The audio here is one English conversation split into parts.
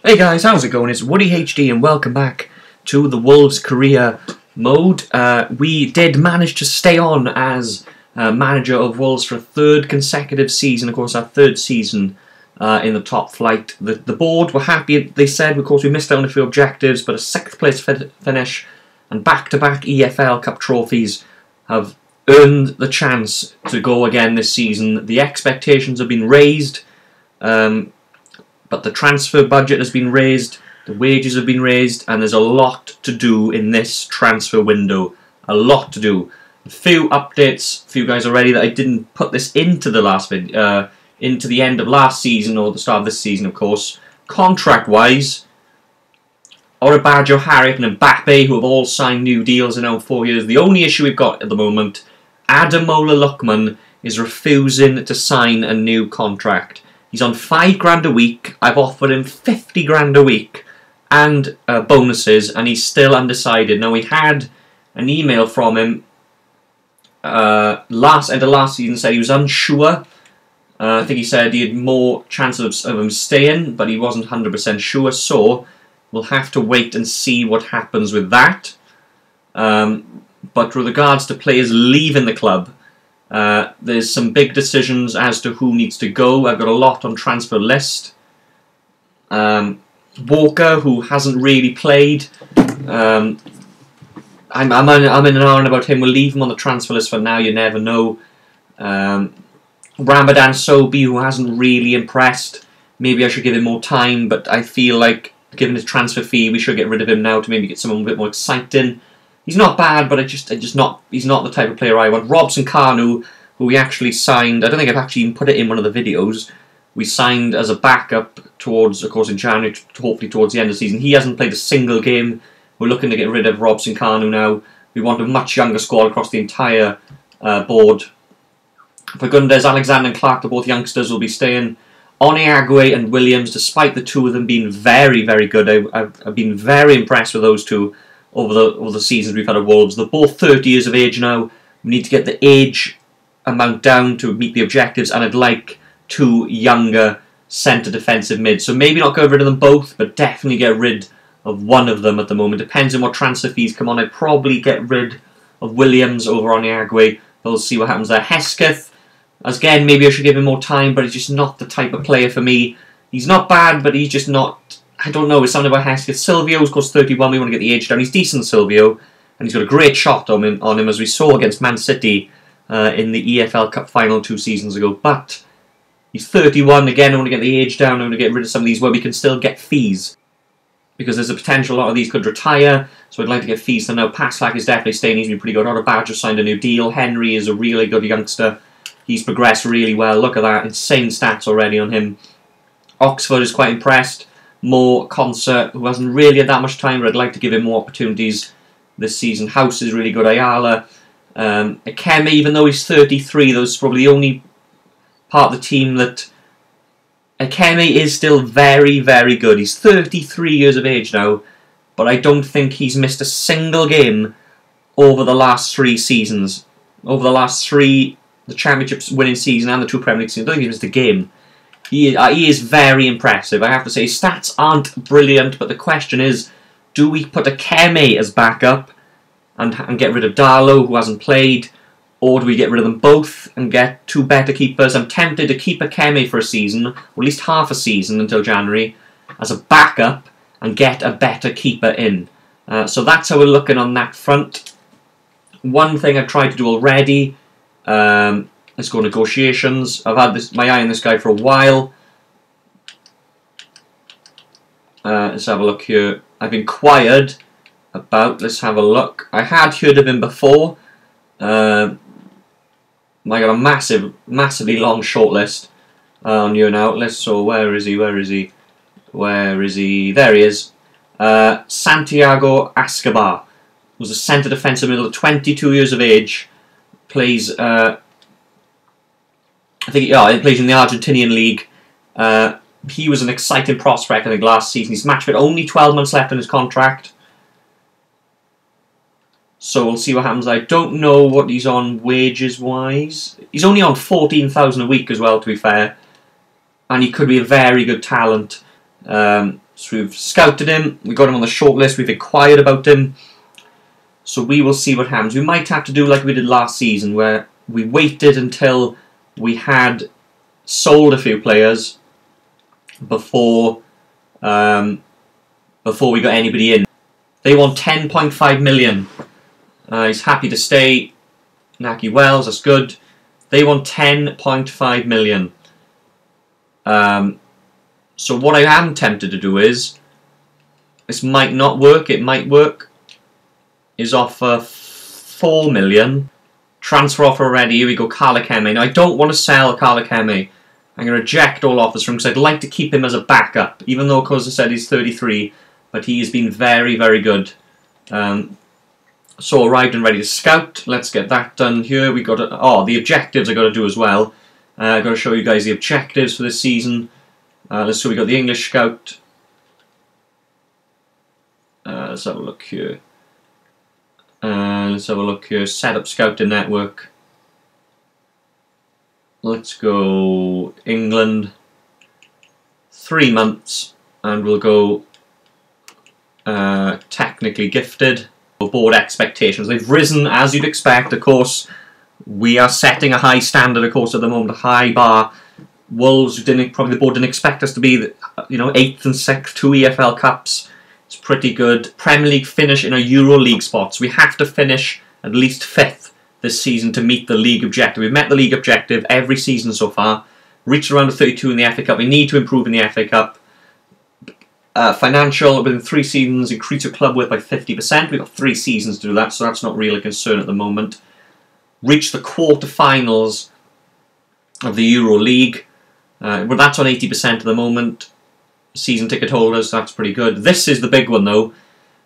Hey guys, how's it going? It's Woody HD and welcome back to the Wolves career mode. We did manage to stay on as manager of Wolves for a third consecutive season, of course our third season in the top flight. The board were happy, they said, of course we missed out on a few objectives, but a 6th place finish and back-to-back EFL Cup trophies have earned the chance to go again this season. The expectations have been raised. But the transfer budget has been raised, the wages have been raised, and there's a lot to do in this transfer window. A lot to do. A few updates for you guys already that I didn't put this into the last video, into the end of last season or the start of this season, of course. Contract-wise, Adebayo, Harriet, and Mbappe, who have all signed new deals in now 4 years. The only issue we've got at the moment, Ademola Lookman is refusing to sign a new contract. He's on £5 a week. I've offered him 50 grand a week and bonuses, and he's still undecided. Now, we had an email from him end of last season, said he was unsure. I think he said he had more chances of him staying, but he wasn't 100% sure. So we'll have to wait and see what happens with that. But with regards to players leaving the club, there's some big decisions as to who needs to go. I've got a lot on transfer list. Walker, who hasn't really played, I'm in an iron about him. We'll leave him on the transfer list for now. You never know. Ramadan Sobhi, who hasn't really impressed. Maybe I should give him more time, but I feel like given his transfer fee, we should get rid of him now to maybe get someone a bit more exciting. He's not bad, but he's not the type of player I want. Robson Kanu, who we actually signed, I don't think I've actually even put it in one of the videos, we signed as a backup towards, of course, in January, hopefully towards the end of the season. He hasn't played a single game. We're looking to get rid of Robson Kanu now. We want a much younger squad across the entire board. Fagundes, Alexander and Clark, the both youngsters, will be staying. Oniagwe and Williams, despite the two of them being very, very good, I've been very impressed with those two over the seasons we've had at Wolves. They're both 30 years of age now. We need to get the age amount down to meet the objectives, and I'd like two younger centre defensive mids. So maybe not get rid of them both, but definitely get rid of one of them at the moment. Depends on what transfer fees come on. I'd probably get rid of Williams over Oniagwe. We'll see what happens there. Hesketh, again, maybe I should give him more time, but he's just not the type of player for me. He's not bad, but he's just not... I don't know, it's something about Hesketh. Silvio's course 31, we want to get the age down. He's decent, Silvio, and he's got a great shot on him as we saw against Man City in the EFL Cup final 2 seasons ago. But he's 31, again, I want to get the age down, I want to get rid of some of these where we can still get fees. Because there's a potential a lot of these could retire, so I'd like to get fees. So now Paslak is definitely staying, he's been pretty good. Adebayo signed a new deal. Henry is a really good youngster. He's progressed really well, look at that, insane stats already on him. Oxford is quite impressed. More Concert, who hasn't really had that much time, but I'd like to give him more opportunities this season. House is really good. Ayala. Akemi, even though he's 33, that's probably the only part of the team that... Akemi is still very, very good. He's 33 years of age now, but I don't think he's missed a single game over the last 3 seasons. Over the last 3, the Championships winning season and the 2 Premier League seasons, I don't think he's missed a game. He is very impressive. I have to say, his stats aren't brilliant, but the question is, do we put Akemi as backup and get rid of Darlow, who hasn't played, or do we get rid of them both and get 2 better keepers? I'm tempted to keep Akemi for a season, or at least half a season until January, as a backup and get a better keeper in. So that's how we're looking on that front. One thing I've tried to do already... let's go negotiations. I've had my eye on this guy for a while. Let's have a look here. I've inquired about, let's have a look. I had heard of him before. I got a massively long shortlist on here now. So where is he? There he is. Santiago Escobar was a centre defensive middle, 22 years of age. Plays... I think he plays in the Argentinian league. He was an exciting prospect, I think, last season. He's match fit, only 12 months left in his contract. So we'll see what happens. I don't know what he's on wages-wise. He's only on 14,000 a week as well, to be fair. And he could be a very good talent. So we've scouted him, we got him on the shortlist, we've inquired about him. So we will see what happens. We might have to do like we did last season, where we waited until we had sold a few players before we got anybody in. They want 10.5 million. He's happy to stay. Naki Wells, that's good. They want 10.5 million. So what I am tempted to do is, this might not work, it might work, is offer 4 million. Transfer offer already, here we go, Kalakeme. Now I don't want to sell Kalakeme. I'm going to reject all offers from him because I'd like to keep him as a backup, even though, of course, I said he's 33, but he has been very, very good. So arrived and ready to scout. Let's get that done here. We got the objectives I got to do as well. I've got to show you guys the objectives for this season. So we got the English scout. Let's have a look here. Let's have a look here. Set up scouting network. Let's go England. 3 months, and we'll go technically gifted. Board expectations. They've risen as you'd expect. Of course, we are setting a high standard. Of course, at the moment, a high bar. Wolves probably the board didn't expect us to be, 8th and 6th, 2 EFL Cups. It's pretty good. Premier League finish in a Euro League spots. We have to finish at least 5th this season to meet the league objective. We've met the league objective every season so far. Reached around 32 in the FA Cup. We need to improve in the FA Cup. Financial, within 3 seasons, increase your club worth by 50%. We've got 3 seasons to do that, so that's not really a concern at the moment. Reach the quarter-finals of the Euro League. Well, that's on 80% at the moment. Season ticket holders, so that's pretty good. This is the big one, though.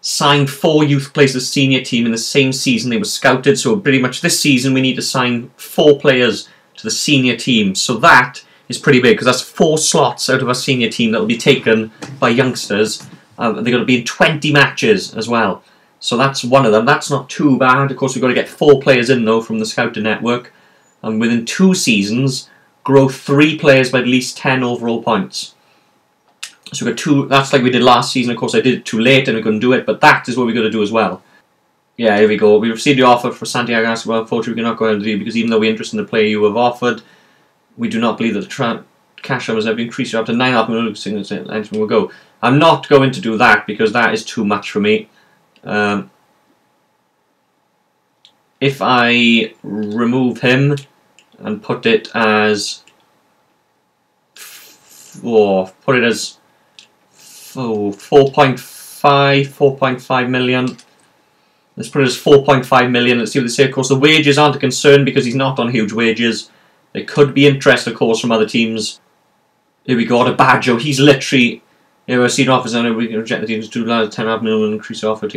Signed 4 youth players to the senior team in the same season they were scouted, so pretty much this season we need to sign 4 players to the senior team. So that is pretty big, because that's 4 slots out of our senior team that will be taken by youngsters. They're going to be in 20 matches as well. So that's one of them. That's not too bad. Of course, we've got to get 4 players in, though, from the scouting network. And within 2 seasons, grow 3 players by at least 10 overall points. So we've got 2. That's like we did last season. Of course, I did it too late and we couldn't do it. But that is what we've got to do as well. Yeah, here we go. We received the offer for Santiago Escobar. Unfortunately, we cannot go ahead and do it because even though we're interested in the player you have offered, we do not believe that the cash numbers have increased up to 9.5 million. We'll go. I'm not going to do that because that is too much for me. If I remove him and put it as 4.5 million. Let's put it as 4.5 million. Let's see what they say. Of course, the wages aren't a concern because he's not on huge wages. There could be interest, of course, from other teams. Here we go. Adebayo. He's literally. We're seeing offers and we can reject the teams to 10.5 million increase offer.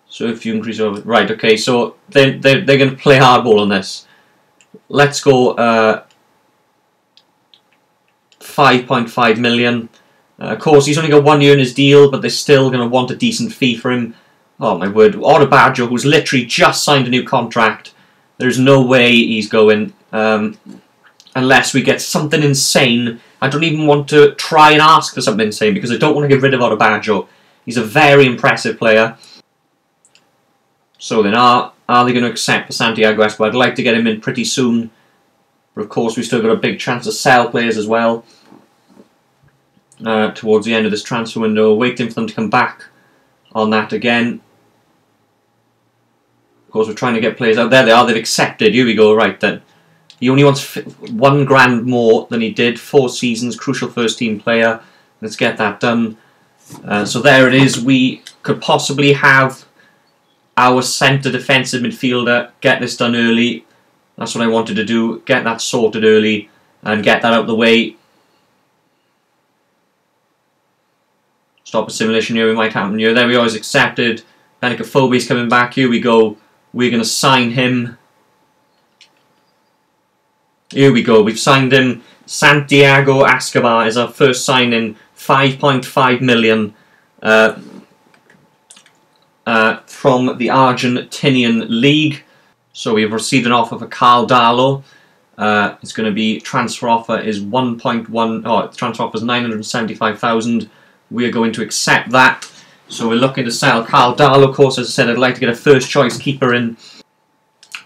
So if you increase offer, right? Okay. So they're going to play hardball on this. Let's go 5.5 million. Of course, he's only got 1 year in his deal, but they're still going to want a decent fee for him. Oh my word. Adebayo, who's literally just signed a new contract. There's no way he's going unless we get something insane. I don't even want to try and ask for something insane because I don't want to get rid of Adebayo. He's a very impressive player. So then, are they going to accept for Santiago Escobar? I'd like to get him in pretty soon. But of course, we've still got a big chance to sell players as well. Towards the end of this transfer window, waiting for them to come back on that again. Of course, we're trying to get players out. There they are. They've accepted. Here we go. Right then. He only wants $1,000 more than he did. 4 seasons. Crucial first team player. Let's get that done. So there it is. We could possibly have our centre defensive midfielder get this done early. That's what I wanted to do. Get that sorted early and get that out of the way. Stop a simulation here. It might happen here. There we are. He's accepted. Panicophobia is coming back. Here we go. We're going to sign him. Here we go. We've signed him. Santiago Escobar is our first signing. 5.5 million from the Argentinian League. So we've received an offer for Carl Darlow. It's going to be transfer offer is 1.1. Oh, transfer offer is 975,000. we are going to accept that. So we're looking to sell Carl Darlow. Of course, as I said, I'd like to get a first choice keeper in.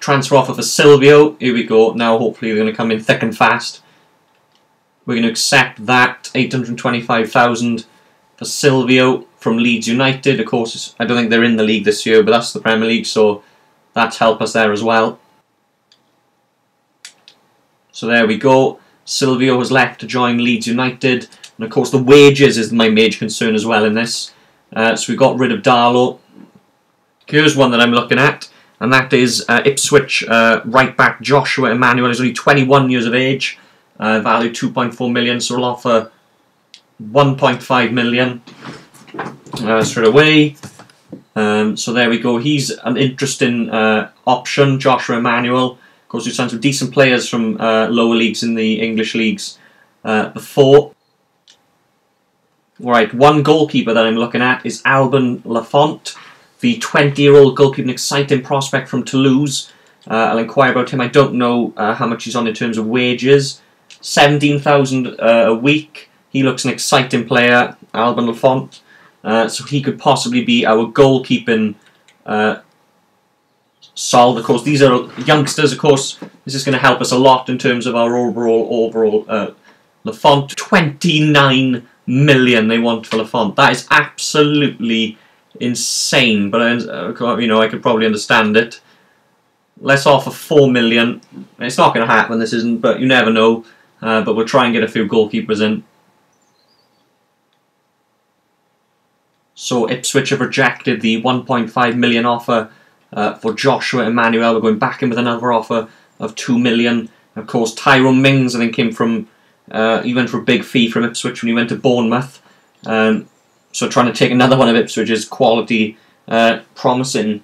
Transfer offer for Silvio. Here we go. Now hopefully they're going to come in thick and fast. We're going to accept that. 825,000 for Silvio from Leeds United. Of course, I don't think they're in the league this year, but that's the Premier League, so that's helped us there as well. So there we go. Silvio has left to join Leeds United. And of course the wages is my major concern as well in this. So we got rid of Darlow. Here's one that I'm looking at, and that is Ipswich right back Joshua Emmanuel. He's only 21 years of age, value 2.4 million, so we'll offer 1.5 million straight away. So there we go. He's an interesting option, Joshua Emmanuel. Of course, we've signed some decent players from lower leagues in the English leagues before. Right, one goalkeeper that I'm looking at is Alban Lafont, the 20-year-old goalkeeper, an exciting prospect from Toulouse. I'll inquire about him. I don't know how much he's on in terms of wages. 17,000 a week. He looks an exciting player, Alban Lafont. So he could possibly be our goalkeeping solve. Of course, these are youngsters. Of course, this is going to help us a lot in terms of our overall Lafont. 29 million they want for Lafont. That is absolutely insane. But you know, I could probably understand it. Let's offer 4 million. It's not going to happen. This isn't, but you never know. But we'll try and get a few goalkeepers in. So Ipswich have rejected the 1.5 million offer for Joshua Emmanuel. We're going back in with another offer of 2 million. Of course, Tyrone Mings, I think, came from. He went for a big fee from Ipswich when he went to Bournemouth. So trying to take another one of Ipswich's quality, promising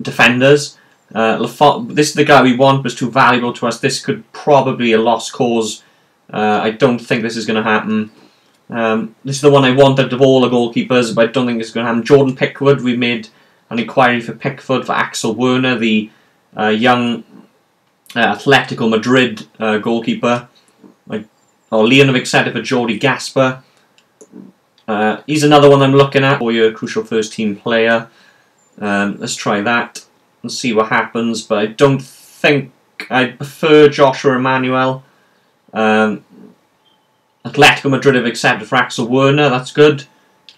defenders. This is the guy we want, but it's too valuable to us. This could probably be a lost cause. I don't think this is going to happen. This is the one I wanted of all the goalkeepers, but I don't think it's going to happen. Jordan Pickford, we made an inquiry for Pickford for Axel Werner, the young Atletico Madrid goalkeeper. Leon have accepted for Jordi Gasper. He's another one I'm looking at. For your crucial first team player. Let's try that and see what happens. But I don't think I prefer Joshua Emmanuel. Atletico Madrid have accepted for Axel Werner. That's good.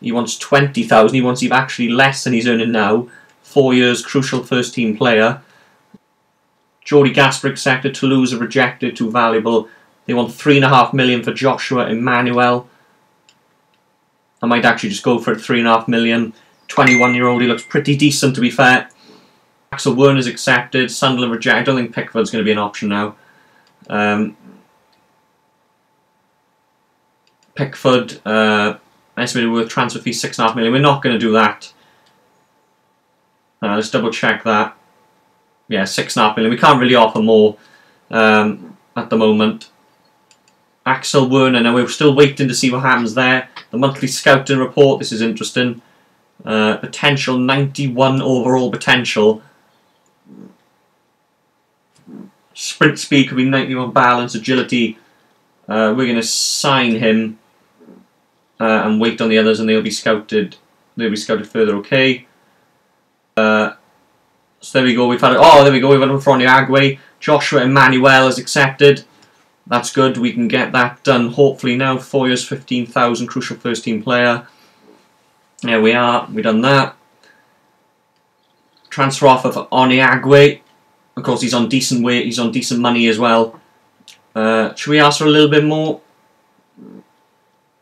He wants 20,000. He wants even actually less than he's earning now. 4 years, crucial first team player. Jordi Gasper accepted. Toulouse have rejected. Too valuable. They want 3.5 million for Joshua Emmanuel. I might actually just go for it. 3.5 million. 21-year-old. He looks pretty decent, to be fair. Axel Werner's accepted. Sunderland rejected. I don't think Pickford's going to be an option now. Pickford, estimated worth transfer fee 6.5 million. We're not going to do that. Let's double check that. Yeah, 6.5 million. We can't really offer more at the moment. Axel Werner. Now we're still waiting to see what happens there. The monthly scouting report. This is interesting. Potential 91 overall potential. Sprint speed could be 91. Balance, agility. We're going to sign him and wait on the others, and they'll be scouted. They'll be scouted further. Okay. So there we go. We've had. Oh, there we go. We've had Ronnie Agwe. Joshua Emmanuel is accepted. That's good. We can get that done hopefully now. 4 years, 15,000. Crucial first team player. There we are. We've done that. Transfer offer for Oniagwe. Of course, he's on decent weight. He's on decent money as well. Should we ask for a little bit more?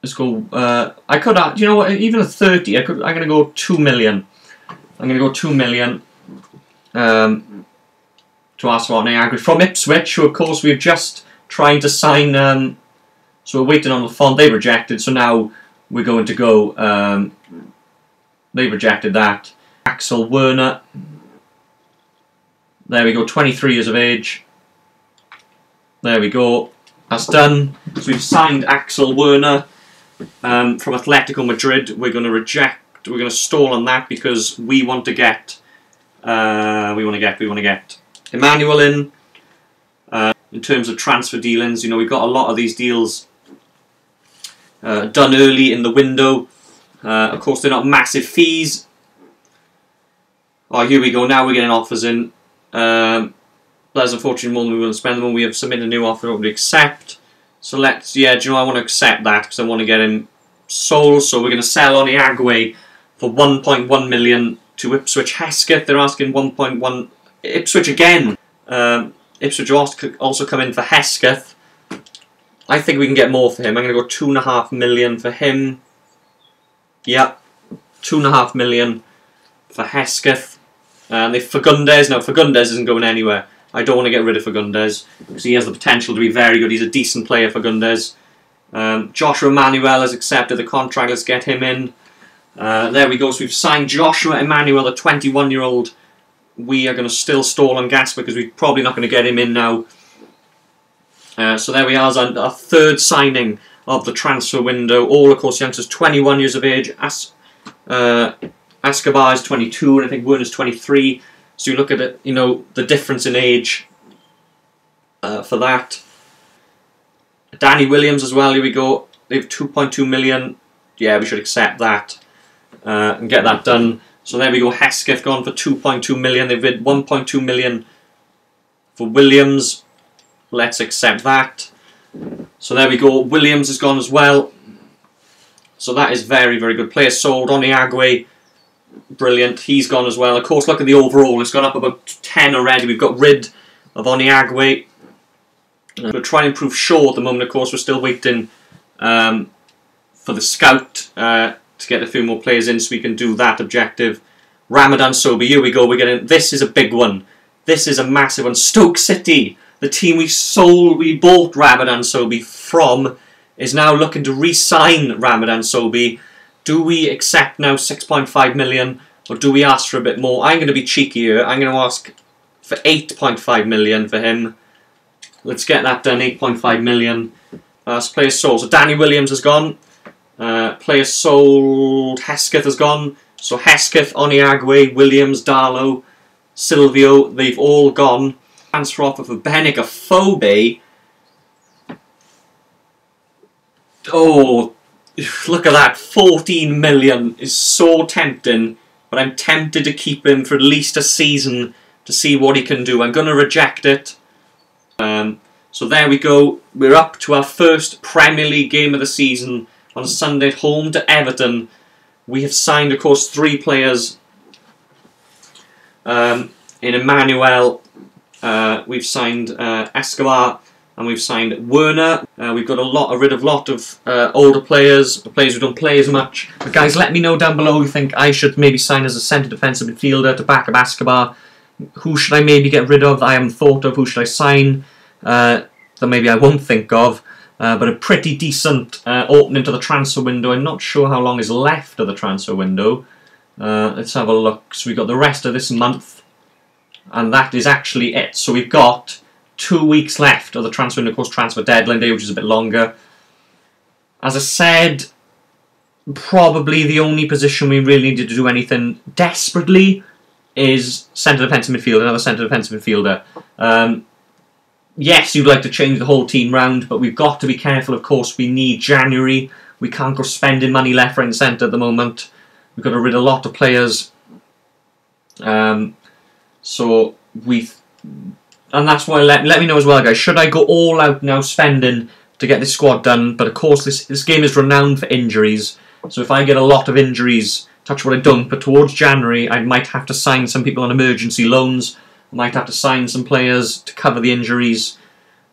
Let's go. I could. Do you know what? Even at 30, I'm going to go 2 million. I'm going to go 2 million. To ask for Oniagwe from Ipswich, who of course we're just trying to sign. So we're waiting on the font. They rejected. So now we're going to go. They rejected that. Axel Werner. There we go. 23 years of age. There we go. That's done. So we've signed Axel Werner from Atletico Madrid. We're going to reject. We're going to stall on that because we want to get. We want to get Emmanuel in. In terms of transfer dealings, you know, we've got a lot of these deals done early in the window. Of course, they're not massive fees. Oh, here we go. Now we're getting offers in. That's unfortunately more than we will spend them. We have submitted a new offer that we accept. So let's, yeah, do you know, I want to accept that because I want to get him sold. So we're going to sell Oniagwe for 1.1 million to Ipswich Hesketh. They're asking 1.1. Ipswich again. Ipswich also come in for Hesketh. I think we can get more for him. I'm going to go 2.5 million for him. Yep, 2.5 million for Hesketh. And if Fagundes, no, Fagundes isn't going anywhere. I don't want to get rid of Fagundes because he has the potential to be very good. He's a decent player, Fagundes. Joshua Emmanuel has accepted the contract. Let's get him in. There we go. So we've signed Joshua Emmanuel, the 21-year-old. We are going to still stall on Gasper because we're probably not going to get him in now. So there we are, our third signing of the transfer window. All, of course, youngsters 21 years of age. Escobar is 22, and I think Werner's 23. So you look at it, you know, the difference in age for that. Danny Williams as well, here we go. They have 2.2 million. Yeah, we should accept that and get that done. So there we go, Hesketh gone for 2.2 million. They've bid 1.2 million for Williams. Let's accept that. So there we go, Williams has gone as well. So that is very, very good. Player sold, Oniagwe. Brilliant, he's gone as well. Of course, look at the overall, it's gone up about 10 already. We've got rid of Oniagwe. We're trying to improve Shaw at the moment. Of course, we're still waiting for the scout to get a few more players in so we can do that objective. Ramadan Sobhi, here we go. We're getting, this is a big one. This is a massive one. Stoke City, the team we bought Ramadan Sobhi from, is now looking to re-sign Ramadan Sobhi. Do we accept now 6.5 million or do we ask for a bit more? I'm going to be cheeky here. I'm going to ask for 8.5 million for him. Let's get that done, 8.5 million. So player sold. So Danny Williams has gone. Player sold, Hesketh has gone. So Hesketh, Oniagwe, Williams, Darlow, Silvio, they've all gone. Transfer offer for Benik Afobe. Oh, look at that, 14 million is so tempting, but I'm tempted to keep him for at least a season to see what he can do. I'm going to reject it. So there we go, we're up to our first Premier League game of the season on Sunday, home to Everton. We have signed, of course, 3 players. In Emmanuel, we've signed Escobar, and we've signed Werner. We've got rid of a lot of older players, players who don't play as much. But guys, let me know down below who you think I should maybe sign as a centre defensive midfielder to back up Escobar. Who should I maybe get rid of that I haven't thought of? Who should I sign that maybe I won't think of? But a pretty decent opening to the transfer window. I'm not sure how long is left of the transfer window. Let's have a look. So we've got the rest of this month, and that is actually it. So we've got 2 weeks left of the transfer window, of course, transfer deadline day, which is a bit longer. As I said, probably the only position we really needed to do anything desperately is centre defensive midfielder, another centre defensive midfielder. Yes, you'd like to change the whole team round, but we've got to be careful, of course. We need January. We can't go spending money left, right and centre at the moment. We've got to rid a lot of players. So we've... And that's why, let me know as well, guys. Should I go all out now spending to get this squad done? But of course, this game is renowned for injuries. So if I get a lot of injuries, touch wood I don't, but towards January, I might have to sign some people on emergency loans. I might have to sign some players to cover the injuries.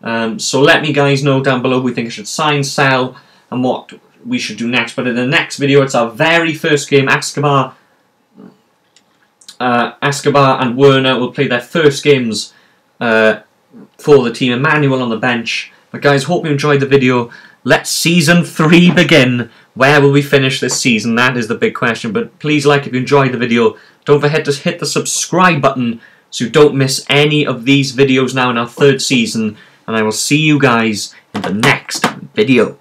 So let me guys know down below who we think I should sign, sell, and what we should do next. But in the next video, it's our very first game. Escobar and Werner will play their first games for the team. Emmanuel on the bench. But guys, hope you enjoyed the video. Let Season 3 begin. Where will we finish this season? That is the big question. But please like if you enjoyed the video. Don't forget to hit the subscribe button so you don't miss any of these videos now in our 3rd season. And I will see you guys in the next video.